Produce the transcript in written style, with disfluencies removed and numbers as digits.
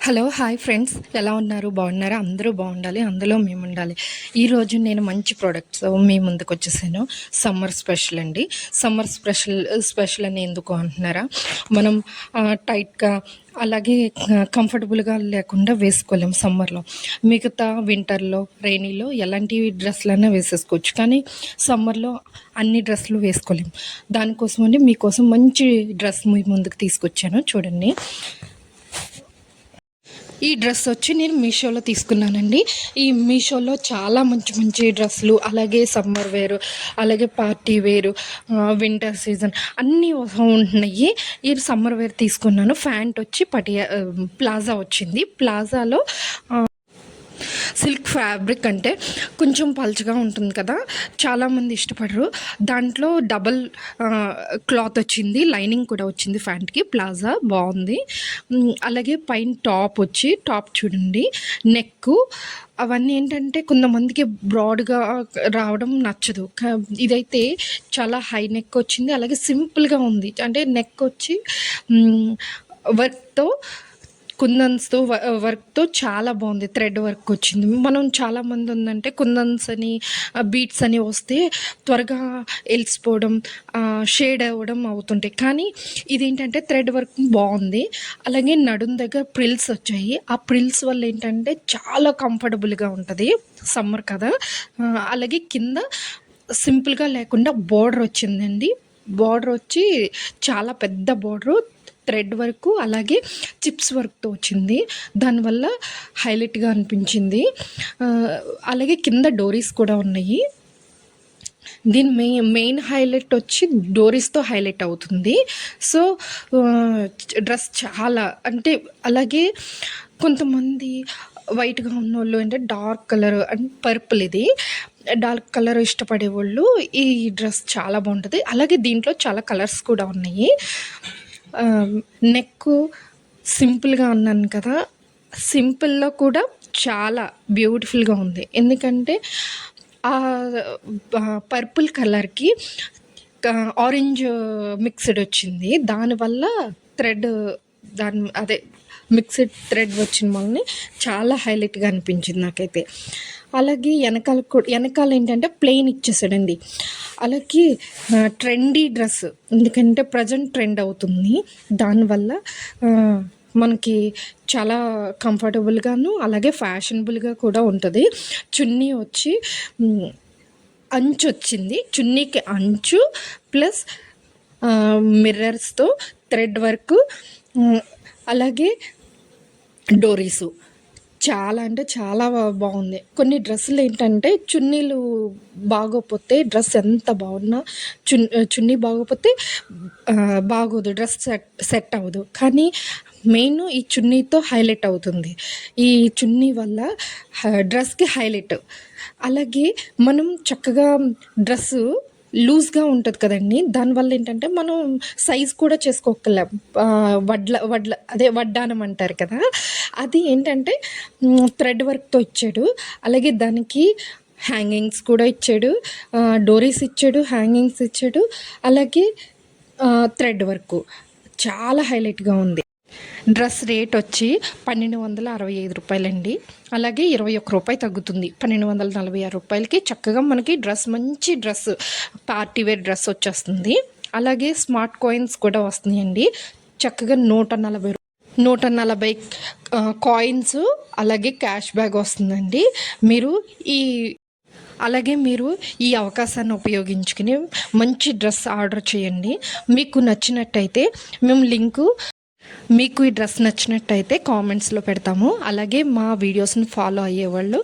Hello hi friends, ఎలా ఉన్నారు? బాగున్నారా? అందరూ బాగుండాలి, అందులో మేము ఉండాలి. ఈరోజు నేను మంచి ప్రోడక్ట్స్ మీ ముందుకు వచ్చేసాను. సమ్మర్ స్పెషల్ అండి. సమ్మర్ స్పెషల్ అని ఎందుకు అంటున్నారా? మనం టైట్గా అలాగే కంఫర్టబుల్గా లేకుండా వేసుకోలేం సమ్మర్లో. మిగతా వింటర్లో, రైనీలో ఎలాంటి డ్రెస్సులైనా వేసేసుకోవచ్చు, కానీ సమ్మర్లో అన్ని డ్రెస్సులు వేసుకోలేం. దానికోసమని మీకోసం మంచి డ్రెస్ మీ ముందుకు తీసుకొచ్చాను, చూడండి. ఈ డ్రెస్ వచ్చి నేను మీషోలో తీసుకున్నానండి. ఈ మీషోలో చాలా మంచి మంచి డ్రెస్సులు, అలాగే సమ్మర్ వేరు, అలాగే పార్టీ వేరు, వింటర్ సీజన్ అన్నీ ఉంటున్నాయి. ఈ సమ్మర్ వేర్ తీసుకున్నాను. ప్యాంట్ వచ్చి ప్లాజా వచ్చింది. ప్లాజాలో సిల్క్ ఫ్యాబ్రిక్ అంటే కొంచెం పల్చగా ఉంటుంది కదా, చాలామంది ఇష్టపడరు. దాంట్లో డబల్ క్లాత్ వచ్చింది, లైనింగ్ కూడా వచ్చింది ప్యాంట్కి. ప్లాజా బాగుంది. అలాగే పైన టాప్ చూడండి, నెక్ అవన్నీ ఏంటంటే కొంతమందికి బ్రాడ్గా రావడం నచ్చదు. ఇదైతే చాలా హై నెక్ వచ్చింది, అలాగే సింపుల్గా ఉంది. అంటే నెక్ వచ్చి వర్క్తో కుందన్స్తో వర్క్తో చాలా బాగుంది. థ్రెడ్ వర్క్ వచ్చింది. మనం చాలామంది ఉందంటే కుందన్స్ అని బీట్స్ అని వస్తే త్వరగా ఎలిసిపోవడం, షేడ్ అవ్వడం అవుతుంటాయి. కానీ ఇదేంటంటే థ్రెడ్ వర్క్ బాగుంది. అలాగే నడుం దగ్గర ప్రిల్స్ వచ్చాయి. ఆ ప్రిల్స్ వల్ల ఏంటంటే చాలా కంఫర్టబుల్గా ఉంటుంది, సమ్మర్ కదా. అలాగే కింద సింపుల్గా లేకుండా బోర్డర్ వచ్చిందండి. బోర్డర్ వచ్చి చాలా పెద్ద బోర్డరు, థ్రెడ్ వర్క్ అలాగే చిప్స్ వర్క్తో వచ్చింది. దానివల్ల హైలైట్గా అనిపించింది. అలాగే కింద డోరీస్ కూడా ఉన్నాయి. దీని మెయిన్ హైలైట్ వచ్చి డోరీస్తో హైలైట్ అవుతుంది. సో డ్రెస్ చాలా అంటే, అలాగే కొంతమంది వైట్గా ఉన్నోళ్ళు అంటే డార్క్ కలర్ అండ్ పర్పుల్, ఇది డార్క్ కలర్ ఇష్టపడే వాళ్ళు ఈ డ్రెస్ చాలా బాగుంటుంది. అలాగే దీంట్లో చాలా కలర్స్ కూడా ఉన్నాయి. నెక్ సింపుల్గా అన్నాను కదా, సింపుల్లో కూడా చాలా బ్యూటిఫుల్గా ఉంది. ఎందుకంటే పర్పుల్ కలర్కి ఆరెంజ్ మిక్స్డ్ వచ్చింది. దానివల్ల అదే మిక్స్డ్ థ్రెడ్ వచ్చిన వల్ల చాలా హైలైట్గా అనిపించింది నాకైతే. అలాగే వెనకాల ఏంటంటే ప్లెయిన్ ఇచ్చేసాడండి. అలాగే ట్రెండీ డ్రెస్, ఎందుకంటే ప్రజెంట్ ట్రెండ్ అవుతుంది. దానివల్ల మనకి చాలా కంఫర్టబుల్గాను అలాగే ఫ్యాషనబుల్గా కూడా ఉంటుంది. చున్నీ వచ్చి అంచు వచ్చింది. చున్నీకి అంచు ప్లస్ మిర్రర్స్తో థ్రెడ్ వర్క్, అలాగే డోరీసు చాలా అంటే చాలా బాగుంది. కొన్ని డ్రెస్సులు ఏంటంటే చున్నీలు బాగోపోతే డ్రెస్ ఎంత బాగున్నా చున్నీ బాగోపోతే బాగోదు, డ్రెస్ సెట్ అవ్వదు. కానీ మెయిన్ ఈ చున్నీతో హైలైట్ అవుతుంది. ఈ చున్నీ వల్ల డ్రెస్కి హైలైట్. అలాగే మనం చక్కగా డ్రెస్సు లూజ్గా ఉంటుంది కదండి, దానివల్ల ఏంటంటే మనం సైజ్ కూడా చేసుకోగలం. వడ్డానం అంటారు కదా, అది ఏంటంటే థ్రెడ్ వర్క్తో ఇచ్చాడు. అలాగే దానికి హ్యాంగింగ్స్ కూడా ఇచ్చాడు, డోరీస్ ఇచ్చాడు, హ్యాంగింగ్స్ ఇచ్చాడు, అలాగే థ్రెడ్ వర్క్ చాలా హైలైట్గా ఉంది. డ్రెస్ రేట్ వచ్చి 1265 రూపాయలండి. అలాగే 21 రూపాయి తగ్గుతుంది. 1246 రూపాయలకి చక్కగా మనకి మంచి డ్రెస్, పార్టీ వేర్ డ్రెస్ వచ్చేస్తుంది. అలాగే స్మార్ట్ కాయిన్స్ కూడా వస్తున్నాయండి. చక్కగా 140 కాయిన్స్, అలాగే క్యాష్ బ్యాగ్ వస్తుందండి. మీరు ఈ అవకాశాన్ని ఉపయోగించుకుని మంచి డ్రెస్ ఆర్డర్ చేయండి. మీకు ఈ డ్రెస్ నచ్చినట్టయితే కామెంట్స్లో పెడతాము. అలాగే మా వీడియోస్ని ఫాలో అయ్యేవాళ్ళు